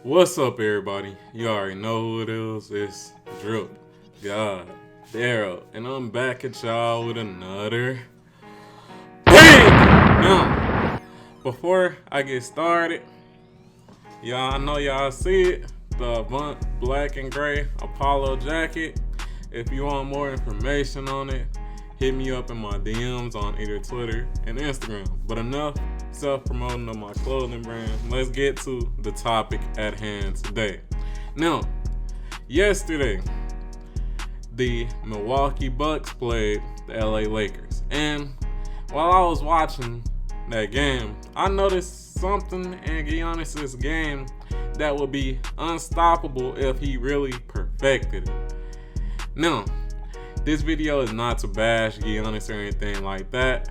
What's up, everybody? You already know who it is. It's Drip, God, Daryl, and I'm back at y'all with another bang! Now, before I get started, I know y'all see it, the Avant Black and Gray Apollo jacket. If you want more information on it, hit me up in my DMs on either Twitter and Instagram. But enough self-promoting of my clothing brand. Let's get to the topic at hand today. Now, yesterday, the Milwaukee Bucks played the LA Lakers. And while I was watching that game, I noticed something in Giannis' game that would be unstoppable if he really perfected it. Now, this video is not to bash Giannis or anything like that,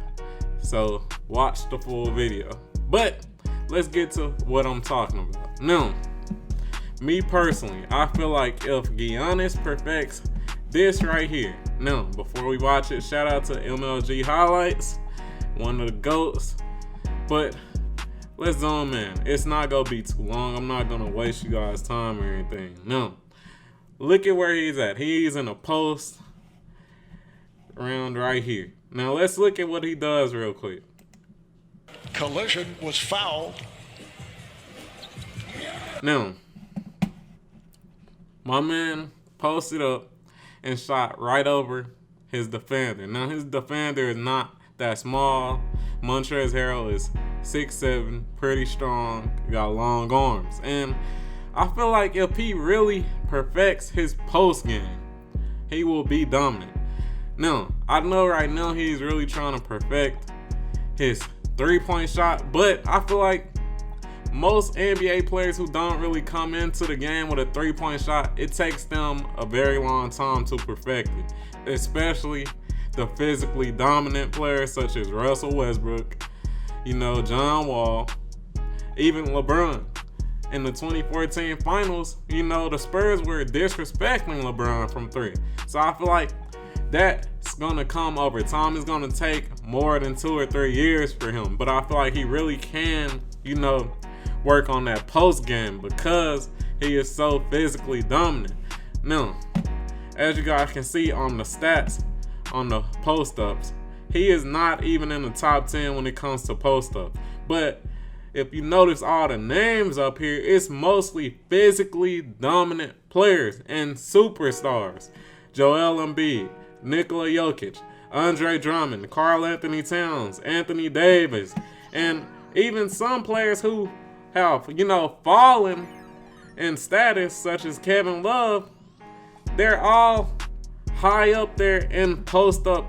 so watch the full video. But let's get to what I'm talking about. Now, me personally, I feel like if Giannis perfects this right here. Now, before we watch it, shout out to MLG Highlights, one of the GOATs. But let's zoom in. It's not gonna be too long. I'm not gonna waste you guys' time or anything. No. Look at where he's at. He's in a post around right here. Now let's look at what he does real quick. Collision was fouled. Now, my man posted up and shot right over his defender. Now his defender is not that small. Montrezl Harrell is 6'7", pretty strong, got long arms. And I feel like if he really perfects his post game, he will be dominant. Now, I know right now he's really trying to perfect his three-point shot, but I feel like most NBA players who don't really come into the game with a three-point shot, it takes them a very long time to perfect it, especially the physically dominant players such as Russell Westbrook, John Wall, even LeBron. In the 2014 finals, the Spurs were disrespecting LeBron from three. So I feel like that's going to come over time. It's going to take more than 2 or 3 years for him. But I feel like he really can, work on that post game because he is so physically dominant. Now, as you guys can see on the stats, on the post-ups, he is not even in the top 10 when it comes to post-ups. But if you notice all the names up here, it's mostly physically dominant players and superstars. Joel Embiid, Nikola Jokic, Andre Drummond, Karl Anthony Towns, Anthony Davis, and even some players who have, fallen in status, such as Kevin Love. They're all high up there in post-up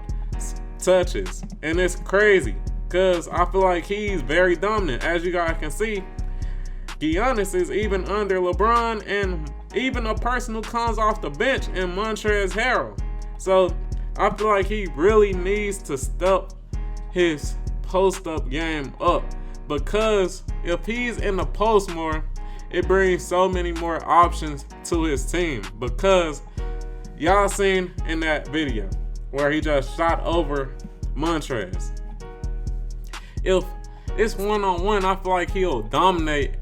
touches, and it's crazy because I feel like he's very dominant. As you guys can see, Giannis is even under LeBron and even a person who comes off the bench in Montrezl Harrell. So I feel like he really needs to step his post-up game up, because if he's in the post more, it brings so many more options to his team. Because y'all seen in that video where he just shot over Montrezl. If it's one-on-one, I feel like he'll dominate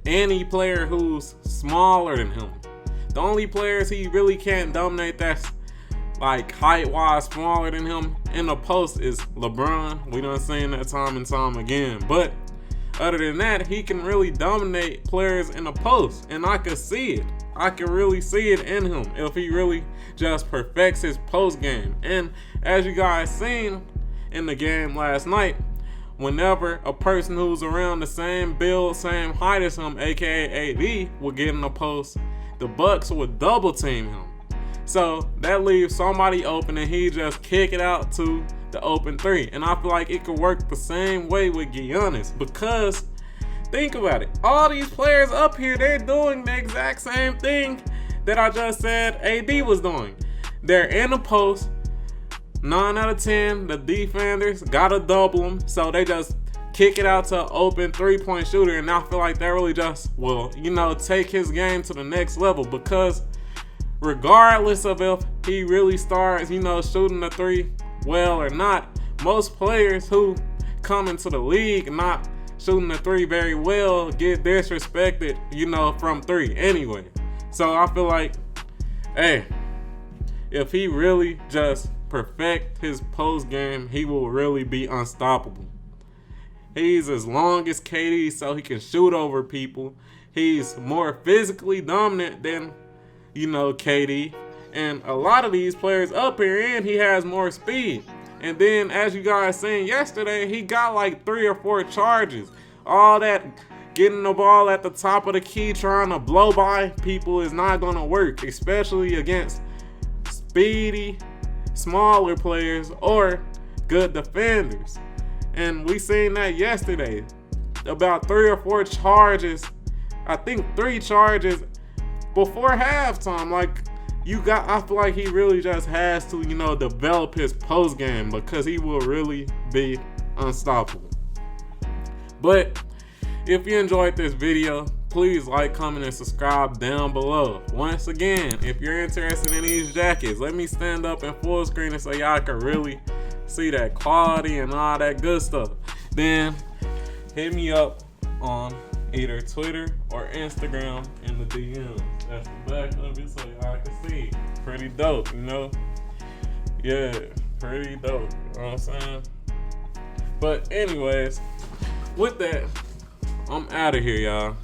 any player who's smaller than him. The only players he really can't dominate that's like height-wise smaller than him in the post is LeBron. We done seen that time and time again. But other than that, he can really dominate players in the post. And I can see it. I can really see it in him if he really just perfects his post game. And as you guys seen in the game last night, whenever a person who's around the same build, same height as him, aka AD, would get in the post, the Bucks would double team him. So that leaves somebody open and he just kick it out to the open three. And I feel like it could work the same way with Giannis, because think about it. All these players up here, they're doing the exact same thing that I just said AD was doing. They're in the post. 9 out of 10, the defenders gotta double them, so they just kick it out to an open three-point shooter. And I feel like that really just will, take his game to the next level, because regardless of if he really starts, shooting the three well or not, most players who come into the league not shooting the three very well get disrespected, from three anyway. So I feel like, hey, if he really just perfect his post game, he will really be unstoppable. He's as long as KD, so he can shoot over people. He's more physically dominant than, KD. And a lot of these players up here, and he has more speed. And then, as you guys seen yesterday, he got like 3 or 4 charges. All that getting the ball at the top of the key, trying to blow by people is not going to work, especially against speedy, smaller players or good defenders. And we seen that yesterday. About 3 or 4 charges. I think 3 charges before halftime. I feel like he really just has to, develop his post game, because he will really be unstoppable. But if you enjoyed this video, please like, comment, and subscribe down below. Once again, if you're interested in these jackets, let me stand up in full screen so y'all can really see that quality and all that good stuff. Then hit me up on either Twitter or Instagram in the DMs. That's the back of it so y'all can see. Pretty dope, Yeah, pretty dope. You know what I'm saying? But anyways, with that, I'm out of here, y'all.